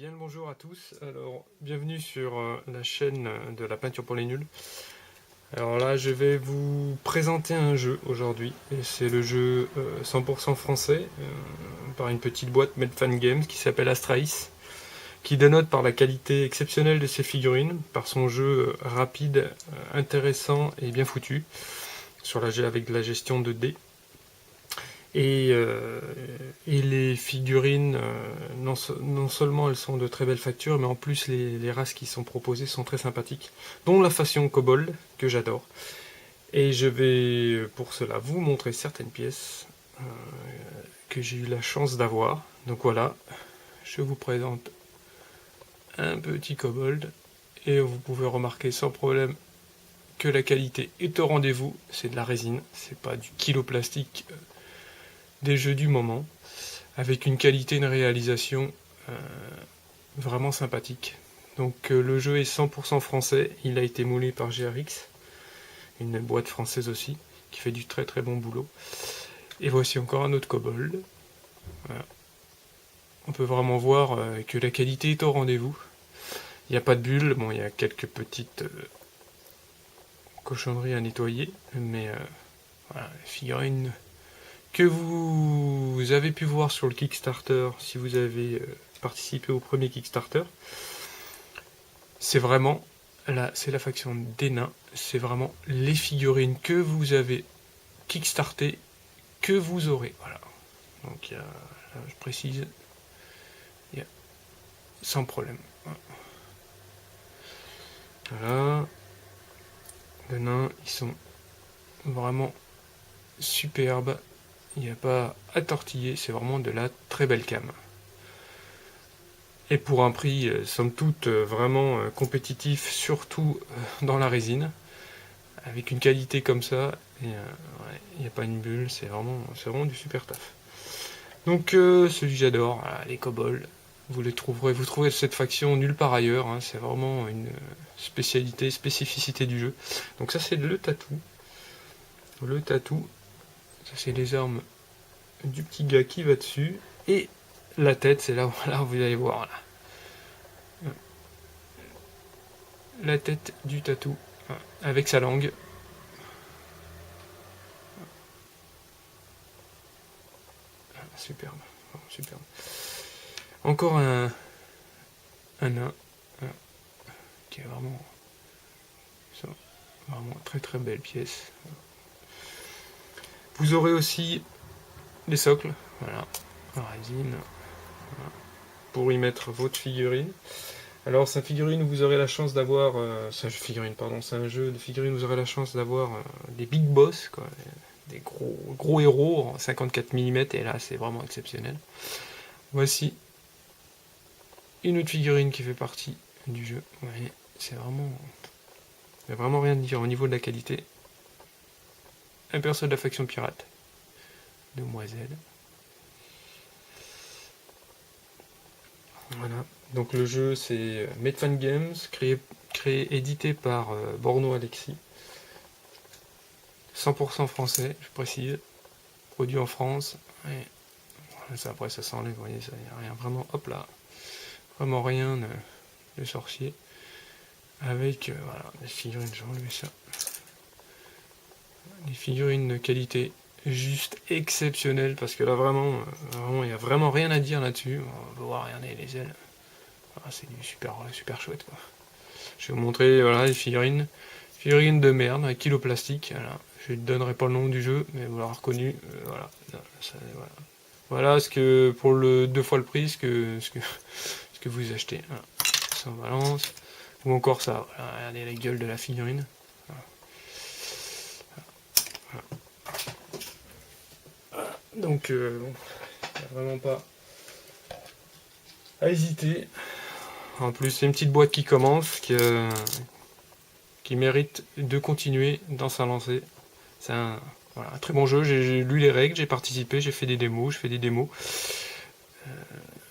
Bien le bonjour à tous, alors bienvenue sur la chaîne de la peinture pour les nuls. Alors là je vais vous présenter un jeu aujourd'hui, et c'est le jeu 100% français par une petite boîte Medfan Games qui s'appelle Astralis, qui dénote par la qualité exceptionnelle de ses figurines, par son jeu rapide, intéressant et bien foutu, avec de la gestion de dés. Et les figurines, non seulement elles sont de très belles factures, mais en plus les races qui sont proposées sont très sympathiques, dont la façon kobold, que j'adore. Et je vais pour cela vous montrer certaines pièces que j'ai eu la chance d'avoir. Donc voilà, je vous présente un petit kobold, et vous pouvez remarquer sans problème que la qualité est au rendez-vous. C'est de la résine, c'est pas du kilo plastique des jeux du moment, avec une qualité, une réalisation vraiment sympathique. Donc le jeu est 100% français, il a été moulé par GRX, une boîte française aussi, qui fait du très très bon boulot. Et voici encore un autre kobold. Voilà. On peut vraiment voir que la qualité est au rendez-vous. Il n'y a pas de bulles, bon il y a quelques petites cochonneries à nettoyer, mais voilà, les figurines que vous avez pu voir sur le Kickstarter, si vous avez participé au premier Kickstarter, c'est vraiment, là, c'est la faction des nains, c'est vraiment les figurines que vous avez kickstarté, que vous aurez. Voilà. Donc, là, je précise, il y a sans problème. Voilà. Les nains, ils sont vraiment superbes. Il n'y a pas à tortiller, c'est vraiment de la très belle cam. Et pour un prix, somme toute, vraiment compétitif, surtout dans la résine, avec une qualité comme ça, il n'y a pas une bulle, c'est vraiment du super taf. Donc celui que j'adore, voilà, les kobolds, vous trouverez cette faction nulle part ailleurs, hein, c'est vraiment une spécificité du jeu. Donc ça c'est le tatou. Le tatou, ça c'est les armes du petit gars qui va dessus, et la tête, c'est là où vous allez voir là. La tête du tatou, avec sa langue. Superbe, superbe. Encore un nain, qui est vraiment très très belle pièce. Vous aurez aussi les socles, voilà, en résine, voilà, pour y mettre votre figurine. Alors c'est une figurine où vous aurez la chance d'avoir, c'est un jeu de figurines où vous aurez la chance d'avoir des big boss, quoi, des gros héros en 54 mm, et là c'est vraiment exceptionnel. Voici une autre figurine qui fait partie du jeu. Vous voyez, c'est vraiment, il n'y a vraiment rien à dire au niveau de la qualité. Un perso de la faction pirate, demoiselle. Voilà. Donc le jeu c'est Medfan Games, édité par Borno Alexis. 100% français, je précise. Produit en France. Et ça, après ça s'enlève, vous voyez, il n'y a rien vraiment, hop là. Vraiment rien de sorcier. Avec voilà, des figurines, j'ai enlevé ça. Des figurines de qualité juste exceptionnelle, parce que là vraiment, il n'y a vraiment rien à dire là-dessus. On va voir, regardez les ailes. Ah, c'est du super chouette, quoi. Je vais vous montrer voilà, les figurines. Figurines de merde, avec kilo plastique. Voilà. Je ne donnerai pas le nom du jeu, mais vous l'aurez reconnu. Voilà. Voilà ce que pour le 2 fois le prix, ce que vous achetez. Voilà. Ça en balance. Ou encore ça. Voilà. Regardez la gueule de la figurine. Voilà. Donc, bon, vraiment pas à hésiter. En plus, c'est une petite boîte qui commence, qui mérite de continuer dans sa lancée. C'est un très bon jeu, j'ai lu les règles, j'ai participé, j'ai fait des démos, je fais des démos.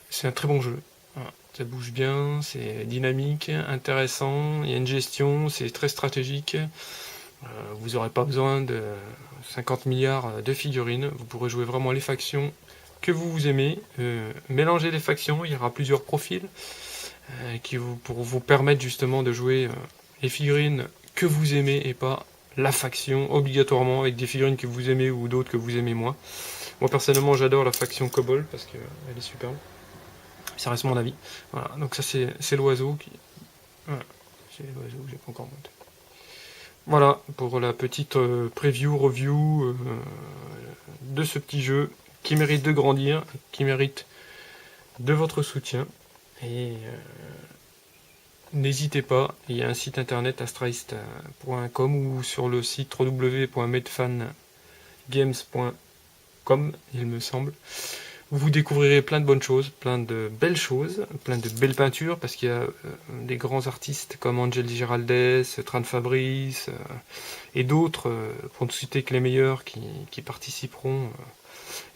C'est un très bon jeu. Voilà. Ça bouge bien, c'est dynamique, intéressant, il y a une gestion, c'est très stratégique. Vous n'aurez pas besoin de 50 milliards de figurines, vous pourrez jouer vraiment les factions que vous aimez. Mélangez les factions, il y aura plusieurs profils pour vous permettre justement de jouer les figurines que vous aimez et pas la faction obligatoirement avec des figurines que vous aimez ou d'autres que vous aimez moins. Moi personnellement j'adore la faction Kobold parce qu'elle est superbe. Ça reste mon avis. Voilà, donc ça c'est l'oiseau qui... Voilà, c'est l'oiseau que j'ai pas encore monté. Voilà pour la petite review de ce petit jeu qui mérite de grandir, qui mérite de votre soutien. Et n'hésitez pas, il y a un site internet astraist.com ou sur le site www.medfangames.com, il me semble. Vous découvrirez plein de bonnes choses, plein de belles choses, plein de belles peintures, parce qu'il y a des grands artistes comme Angel Di Giraldes, Tran Fabrice, et d'autres, pour ne citer que les meilleurs, qui participeront,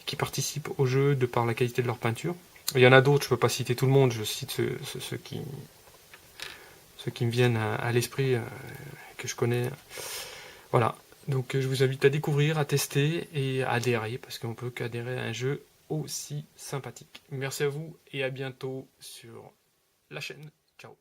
qui participent au jeu de par la qualité de leur peinture. Il y en a d'autres, je ne peux pas citer tout le monde, je cite ceux qui me viennent à l'esprit, que je connais. Voilà, donc je vous invite à découvrir, à tester et à adhérer, parce qu'on peut qu'adhérer à un jeu aussi sympathique. Merci à vous et à bientôt sur la chaîne. Ciao.